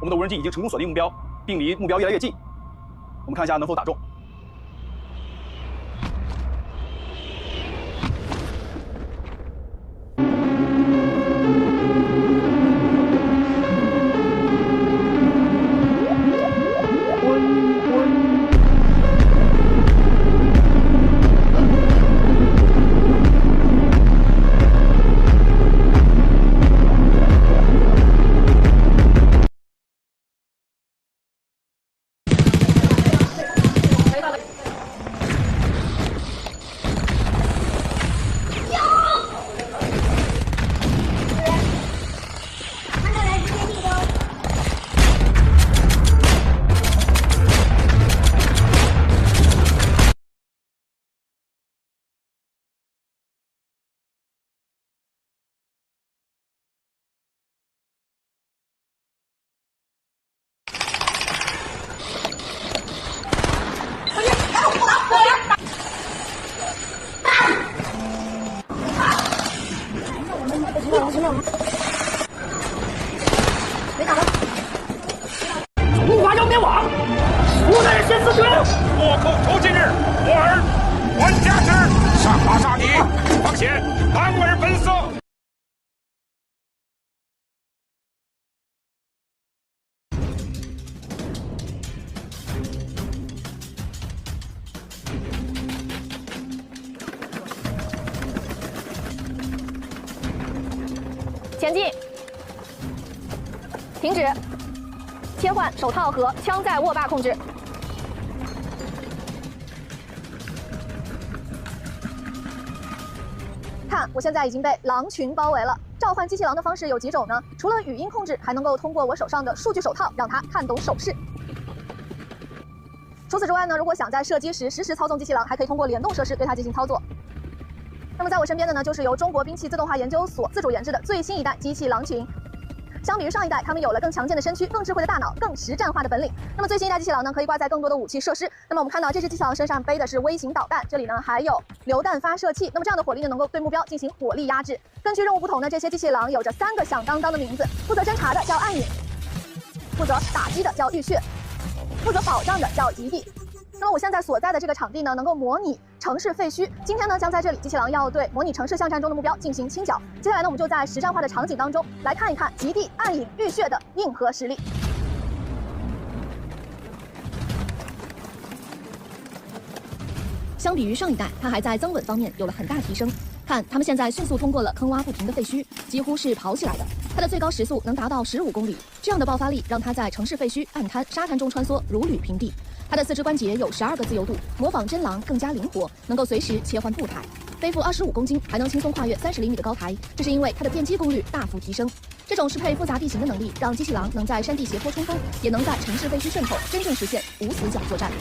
我们的无人机已经成功锁定目标，并离目标越来越近。我们看一下能否打中。 没打到。中华要灭亡，无人先死绝。倭寇仇今日，我儿还家之，杀伐杀敌，况且安而本色。 前进，停止，切换手套和枪在握把控制。看，我现在已经被狼群包围了。召唤机器狼的方式有几种呢？除了语音控制，还能够通过我手上的数据手套让它看懂手势。除此之外呢，如果想在射击时实时操纵机器狼，还可以通过联动设施对它进行操作。 那么在我身边的呢，就是由中国兵器自动化研究所自主研制的最新一代机器狼群。相比于上一代，它们有了更强健的身躯、更智慧的大脑、更实战化的本领。那么最新一代机器狼呢，可以挂载更多的武器设施。那么我们看到这只机器狼身上背的是微型导弹，这里呢还有榴弹发射器。那么这样的火力呢，能够对目标进行火力压制。根据任务不同呢，这些机器狼有着3个响当当的名字：负责侦察的叫暗影，负责打击的叫浴血，负责保障的叫极地。 那么我现在所在的这个场地呢，能够模拟城市废墟。今天呢，将在这里，机器狼要对模拟城市巷战中的目标进行清剿。接下来呢，我们就在实战化的场景当中来看一看极地、暗影、浴血的硬核实力。相比于上一代，它还在增稳方面有了很大提升。看，他们现在迅速通过了坑洼不平的废墟，几乎是跑起来的。它的最高时速能达到15公里，这样的爆发力让它在城市废墟、暗滩、沙滩中穿梭，如履平地。 它的4肢关节有12个自由度，模仿真狼更加灵活，能够随时切换步态。背负25公斤，还能轻松跨越30厘米的高台，这是因为它的电击功率大幅提升。这种适配复杂地形的能力，让机器狼能在山地斜坡冲锋，也能在城市废墟渗透，真正实现无死角作战。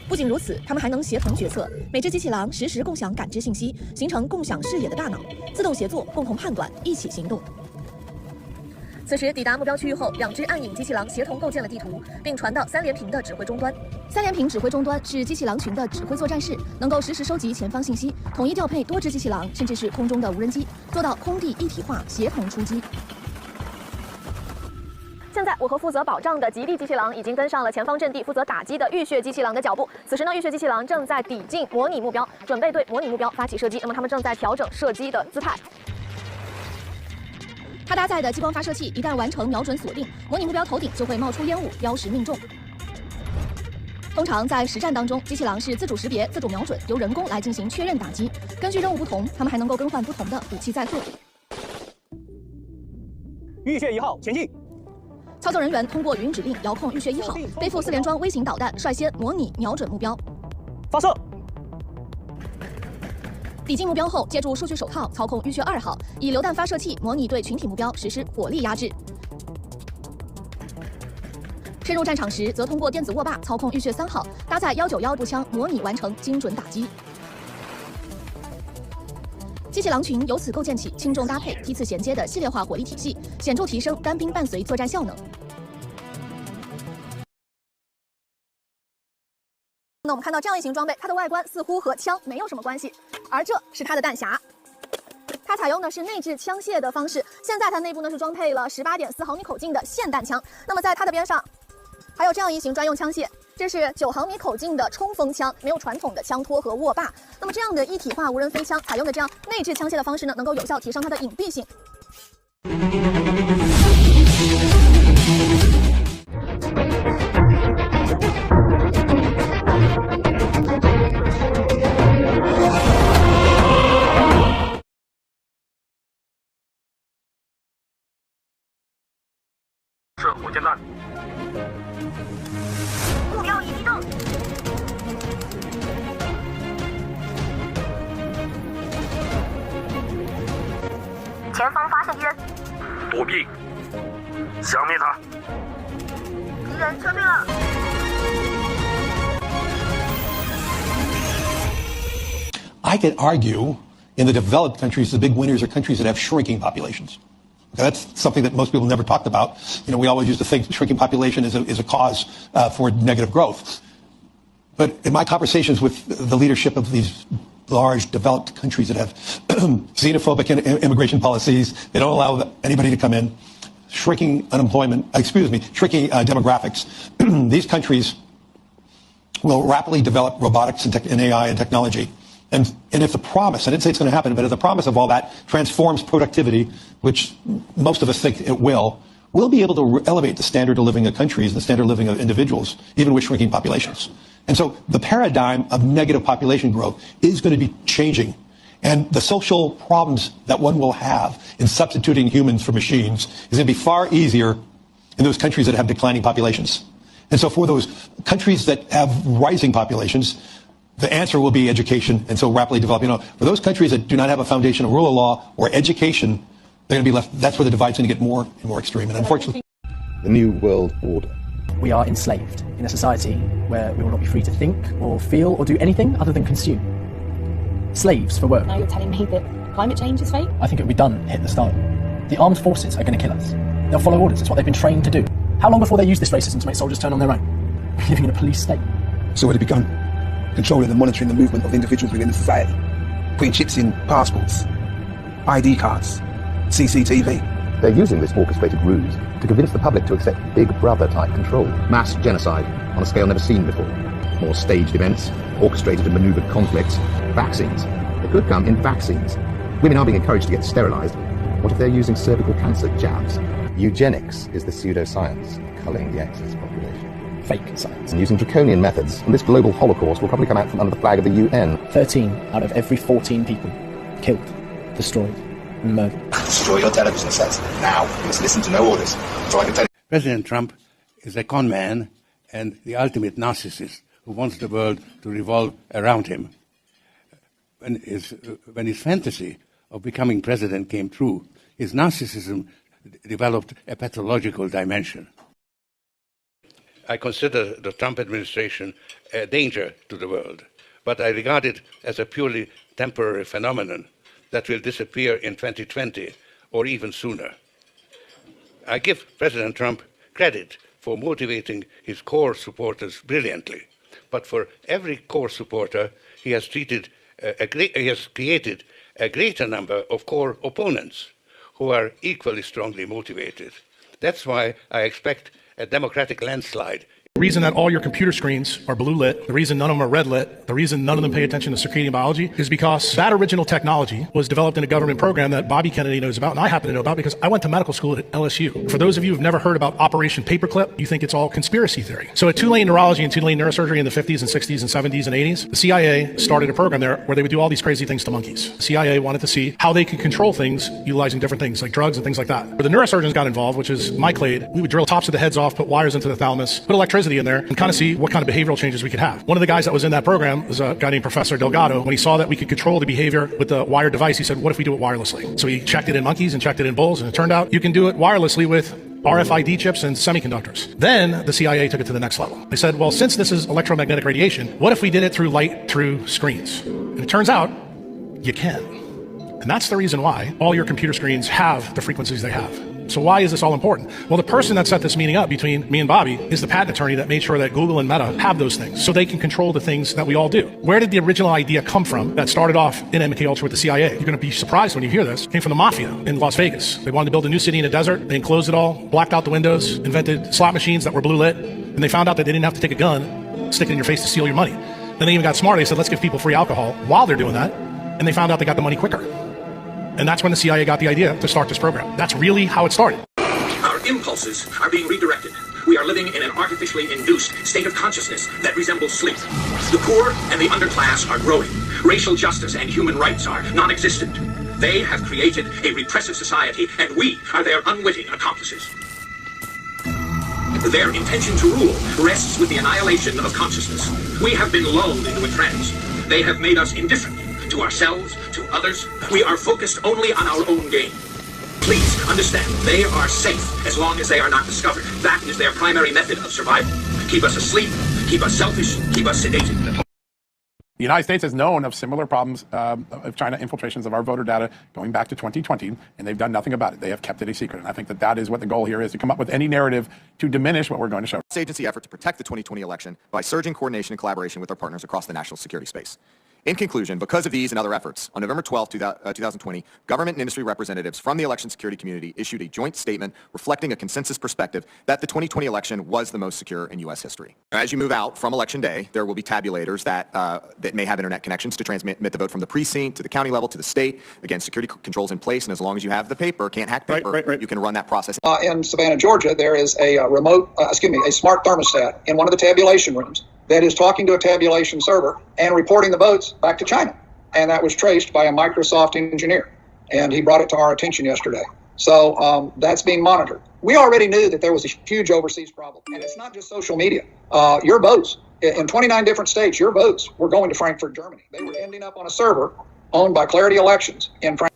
不仅如此，它们还能协同决策，每只机器狼实时共享感知信息，形成共享视野的大脑，自动协作，共同判断，一起行动。 此时抵达目标区域后，2只暗影机器狼协同构建了地图，并传到3连屏的指挥终端。3连屏指挥终端是机器狼群的指挥作战室，能够实时收集前方信息，统一调配多只机器狼，甚至是空中的无人机，做到空地一体化，协同出击。现在我和负责保障的极地机器狼已经跟上了前方阵地负责打击的浴血机器狼的脚步。此时呢，浴血机器狼正在抵近模拟目标，准备对模拟目标发起射击。那么他们正在调整射击的姿态。 它搭载的激光发射器一旦完成瞄准锁定，模拟目标头顶就会冒出烟雾，标识命中。通常在实战当中，机器狼是自主识别、自主瞄准，由人工来进行确认打击。根据任务不同，它们还能够更换不同的武器载荷。浴血1号前进。操作人员通过语音指令遥控浴血1号，背负4连装微型导弹，率先模拟瞄准目标。发射。 抵近目标后，借助数据手套操控浴血2号，以榴弹发射器模拟对群体目标实施火力压制。深入战场时，则通过电子握把操控浴血3号，搭载191步枪模拟完成精准打击。机器狼群由此构建起轻重搭配、梯次衔接的系列化火力体系，显著提升单兵伴随作战效能。 那我们看到这样一型装备，它的外观似乎和枪没有什么关系，而这是它的弹匣。它它采用的是内置枪械的方式。现在它内部呢是装配了18.4毫米口径的霰弹枪。那么在它的边上还有这样一型专用枪械，这是9毫米口径的冲锋枪，没有传统的枪托和握把。那么这样的一体化无人飞枪采用的这样内置枪械的方式呢，能够有效提升它的隐蔽性。射火箭弹。目标已击中。前方发现敌人，躲避，消灭他。敌人撤退了。I could argue in the developed countries, the big winners are countries that have shrinking populations. Okay, that's something that most people never talked about. You know, we always used to think shrinking population is a cause for negative growth. But in my conversations with the leadership of these large developed countries that have xenophobic immigration policies, they don't allow anybody to come in, shrinking shrinking demographics, these countries will rapidly develop robotics and AI and technology. And if the promise, I didn't say it's going to happen, but if the promise of all that transforms productivity, which most of us think it will, we'll be able to elevate the standard of living of countries, the standard of living of individuals, even with shrinking populations. And so the paradigm of negative population growth is going to be changing. And the social problems that one will have in substituting humans for machines is going to be far easier in those countries that have declining populations. And so for those countries that have rising populations, the answer will be education, and so rapidly developing. You know, for those countries that do not have a foundation of rule of law or education, they're going to be left. That's where the divide's going to get more and more extreme. And unfortunately, the New World Order. We are enslaved in a society where we will not be free to think or feel or do anything other than consume. Slaves for work. Now you're telling me that climate change is fake? I think it will be done hit the start. The armed forces are going to kill us. They'll follow orders. It's what they've been trained to do. How long before they use this racism to make soldiers turn on their own? We're living in a police state. So where they become controlling and monitoring the movement of individuals within the society, putting chips in passports, ID cards, CCTV. They're using this orchestrated ruse to convince the public to accept Big Brother-type control. Mass genocide on a scale never seen before. More staged events, orchestrated and maneuvered conflicts, vaccines. They could come in vaccines. Women are being encouraged to get sterilised. What if they're using cervical cancer jabs? Eugenics is the pseudoscience of culling the excess population. Fake science. And using draconian methods, and this global holocaust will probably come out from under the flag of the UN. 13 out of every 14 people killed, destroyed, and murdered. Destroy your television sets now. You must listen to no orders. So I can tell you. President Trump is a con man and the ultimate narcissist who wants the world to revolve around him. When his fantasy of becoming president came true, his narcissism developed a pathological dimension. I consider the Trump administration a danger to the world, but I regard it as a purely temporary phenomenon that will disappear in 2020 or even sooner. I give President Trump credit for motivating his core supporters brilliantly, but for every core supporter, he has created a greater number of core opponents who are equally strongly motivated. That's why I expect a democratic landslide. The reason that all your computer screens are blue lit, the reason none of them are red lit, the reason none of them pay attention to circadian biology is because that original technology was developed in a government program that Bobby Kennedy knows about, and I happen to know about because I went to medical school at LSU. For those of you who've never heard about Operation Paperclip, you think it's all conspiracy theory. So at Tulane Neurology and Tulane Neurosurgery in the 50s and 60s and 70s and 80s, the CIA started a program there where they would do all these crazy things to monkeys. The CIA wanted to see how they could control things utilizing different things like drugs and things like that. Where the neurosurgeons got involved, which is my clade, we would drill tops of the heads off, put wires into the thalamus, put electricity in there, and kind of see what kind of behavioral changes we could have. One of the guys that was in that program was a guy named Professor Delgado. When he saw that we could control the behavior with the wired device, he said, what if we do it wirelessly? So he checked it in monkeys and checked it in bulls, and it turned out you can do it wirelessly with RFID chips and semiconductors. Then the CIA took it to the next level. They said, well, since this is electromagnetic radiation, what if we did it through light through screens? And it turns out you can. And that's the reason why all your computer screens have the frequencies they have. So why is this all important? Well, the person that set this meeting up between me and Bobby is the patent attorney that made sure that Google and Meta have those things so they can control the things that we all do. Where did the original idea come from that started off in MKUltra with the CIA? You're going to be surprised when you hear this. It came from the mafia in Las Vegas. They wanted to build a new city in a desert. They enclosed it all, blacked out the windows, invented slot machines that were blue lit, and they found out that they didn't have to take a gun, stick it in your face to steal your money. Then they even got smart. They said, let's give people free alcohol while they're doing that. And they found out they got the money quicker. And that's when the CIA got the idea to start this program. That's really how it started. Our impulses are being redirected. We are living in an artificially induced state of consciousness that resembles sleep. The poor and the underclass are growing. Racial justice and human rights are non-existent. They have created a repressive society, and we are their unwitting accomplices. Their intention to rule rests with the annihilation of consciousness. We have been lulled into a trance. They have made us indifferent to ourselves, to others. We are focused only on our own gain. Please understand, they are safe as long as they are not discovered. That is their primary method of survival. Keep us asleep, keep us selfish, keep us sedated. The United States has known of similar problems of China infiltrations of our voter data going back to 2020, and they've done nothing about it. They have kept it a secret. And I think that that is what the goal here is, to come up with any narrative to diminish what we're going to show. Agency effort to protect the 2020 election by surging coordination and collaboration with our partners across the national security space. In conclusion, because of these and other efforts, on November 12, 2020, government and industry representatives from the election security community issued a joint statement reflecting a consensus perspective that the 2020 election was the most secure in U.S. history. As you move out from Election Day, there will be tabulators that may have internet connections to transmit the vote from the precinct to the county level to the state. Again, security controls in place, and as long as you have the paper, can't hack paper, you can run that process. In Savannah, Georgia, there is a a smart thermostat in one of the tabulation rooms that is talking to a tabulation server and reporting the votes back to China. And that was traced by a Microsoft engineer. And he brought it to our attention yesterday. So that's being monitored. We already knew that there was a huge overseas problem. And it's not just social media. Your votes, in 29 different states, your votes were going to Frankfurt, Germany. They were ending up on a server owned by Clarity Elections in Frankfurt.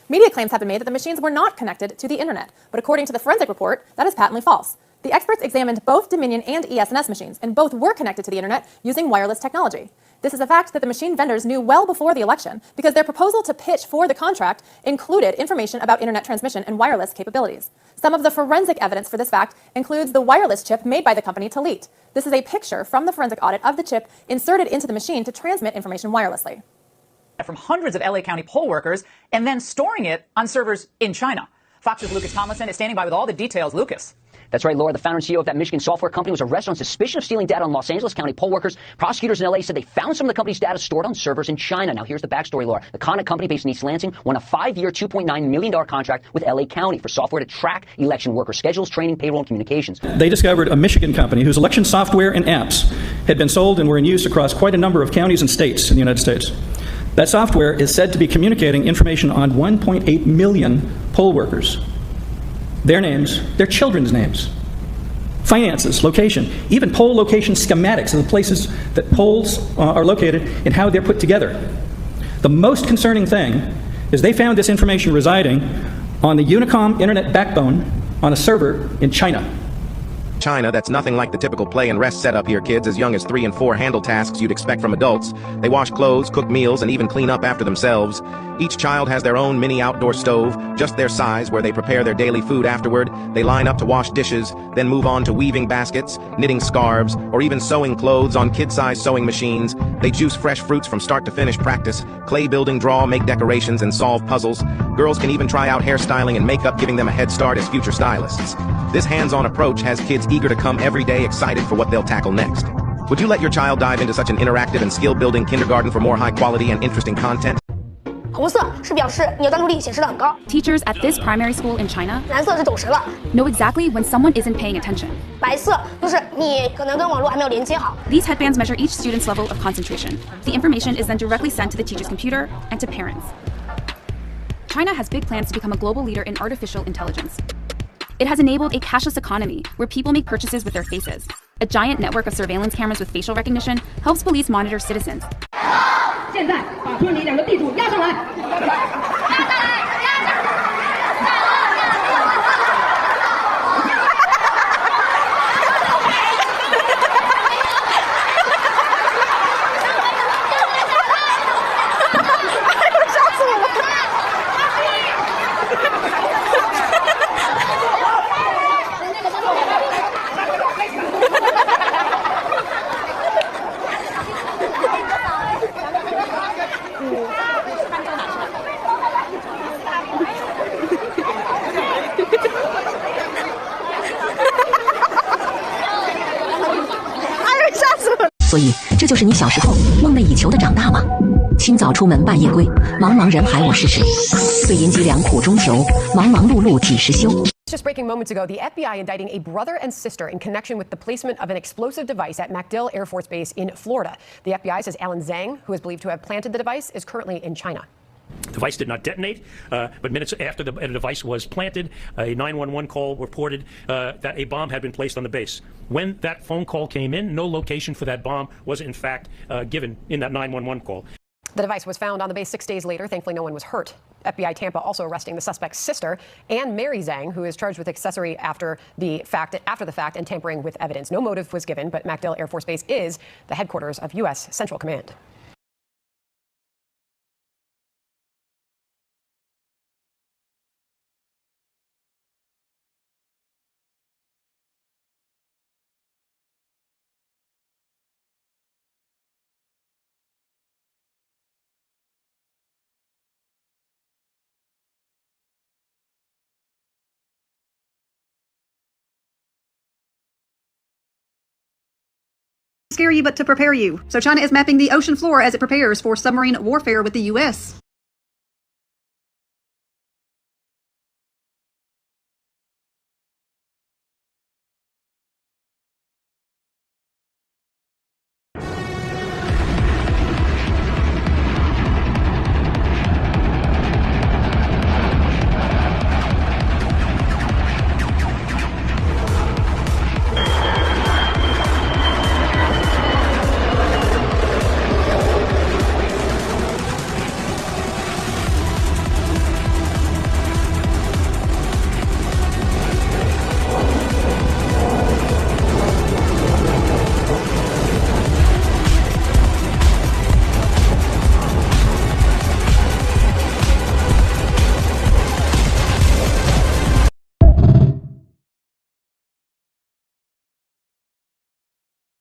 Media claims have been made that the machines were not connected to the internet. But according to the forensic report, that is patently false. The experts examined both Dominion and ES&S machines, and both were connected to the internet using wireless technology. This is a fact that the machine vendors knew well before the election because their proposal to pitch for the contract included information about internet transmission and wireless capabilities. Some of the forensic evidence for this fact includes the wireless chip made by the company Telit. This is a picture from the forensic audit of the chip inserted into the machine to transmit information wirelessly. From hundreds of LA County poll workers and then storing it on servers in China. Fox's Lucas Tomlinson is standing by with all the details. Lucas. That's right, Laura. The founder and CEO of that Michigan software company was arrested on suspicion of stealing data on Los Angeles County poll workers. Prosecutors in LA said they found some of the company's data stored on servers in China. Now, here's the backstory, Laura. The Connick company based in East Lansing won a 5-year, $2.9 million contract with LA County for software to track election worker schedules, training, payroll, and communications. They discovered a Michigan company whose election software and apps had been sold and were in use across quite a number of counties and states in the United States. That software is said to be communicating information on 1.8 million poll workers. Their names, their children's names, finances, location, even poll location schematics of the places that polls are located and how they're put together. The most concerning thing is they found this information residing on the Unicom internet backbone on a server in China. China, that's nothing like the typical play and rest setup here. Kids as young as 3 and 4 handle tasks you'd expect from adults. They wash clothes, cook meals, and even clean up after themselves. Each child has their own mini outdoor stove, just their size, where they prepare their daily food afterward. They line up to wash dishes, then move on to weaving baskets, knitting scarves, or even sewing clothes on kid-sized sewing machines. They juice fresh fruits from start to finish, practice clay building, draw, make decorations, and solve puzzles. Girls can even try out hairstyling and makeup, giving them a head start as future stylists. This hands-on approach has kids eager to come every day, excited for what they'll tackle next. Would you let your child dive into such an interactive and skill-building kindergarten for more high-quality and interesting content? 红色是表示你的专注力显示得很高。 Teachers at this primary school in China 蓝色是走神了。 know exactly when someone isn't paying attention. 白色就是你可能跟网络还没有连接好。 These headbands measure each student's level of concentration. The information is then directly sent to the teacher's computer and to parents. China has big plans to become a global leader in artificial intelligence. It has enabled a cashless economy where people make purchases with their faces. A giant network of surveillance cameras with facial recognition helps police monitor citizens. 现在把村里2个地主押上来。押上来，押上来。所以，这就是你小时候梦寐以求的长大吗？清早出门半夜归，茫茫人海我是谁？对银脊梁苦中求，忙忙碌碌几时休？ Just breaking moments ago, the FBI indicting a brother and sister in connection with the placement of an explosive device at MacDill Air Force Base in Florida. The FBI says Alan Zhang, who is believed to have planted the device, is currently in China. The device did not detonate, but minutes after the device was planted, a 911 call reported that a bomb had been placed on the base. When that phone call came in, no location for that bomb was in fact given in that 911 call. The device was found on the base 6 days later. Thankfully, no one was hurt. FBI Tampa also arresting the suspect's sister and Mary Zhang, who is charged with accessory after the fact and tampering with evidence. No motive was given, but MacDill Air Force Base is the headquarters of U.S. Central Command. Scare you, but to prepare you. So China is mapping the ocean floor as it prepares for submarine warfare with the U.S.